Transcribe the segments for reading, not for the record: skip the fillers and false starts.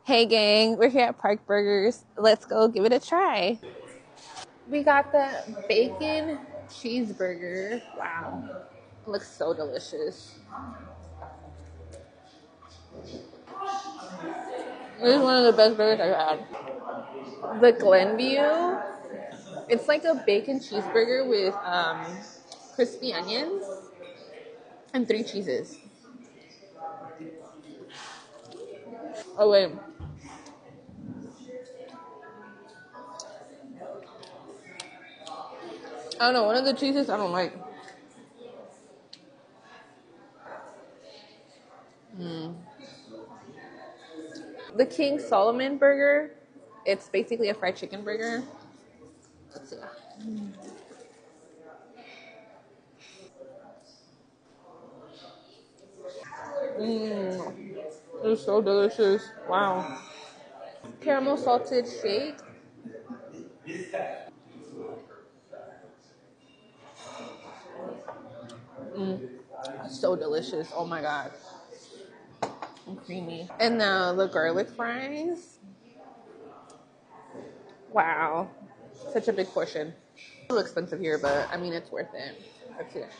Hey gang, we're here at Park Burgers. Let's go give it a try. We got the bacon cheeseburger. Wow, it looks so delicious. This is one of the best burgers I've had. The Glenview, it's like a bacon cheeseburger with crispy onions and 3 cheeses. Oh wait, I don't know. One of the cheeses I don't like. The King Solomon burger. It's basically a fried chicken burger. Let's see. Mmm, it's so delicious. Wow. Caramel salted shake. So delicious. Oh my god. And creamy. And now the garlic fries. Wow. Such a big portion. A little expensive here, but I mean, it's worth it. That's it.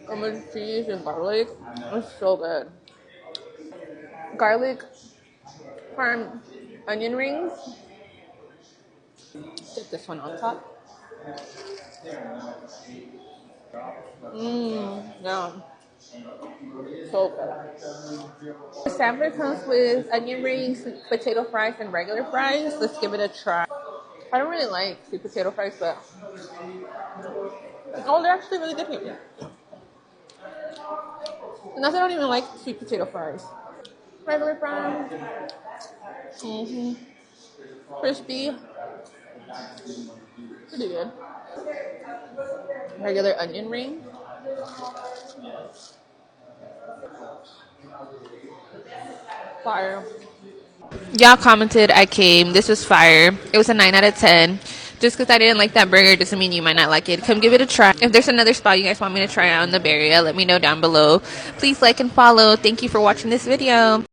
So much cheese and garlic. It's so good. Garlic farm onion rings. Get this one on top. Yeah. So good. The sampler comes with onion rings, potato fries, and regular fries. Let's give it a try. I don't really like sweet potato fries, but oh, they're actually really good here. And that's I don't even like sweet potato fries. Regular fries, crispy, pretty good. Regular onion ring. Fire. Y'all commented I came. This was fire. It was a 9 out of 10. Just because I didn't like that burger doesn't mean you might not like it. Come give it a try. If there's another spot you guys want me to try out in the Bay Area, let me know down below. Please like and follow. Thank you for watching this video.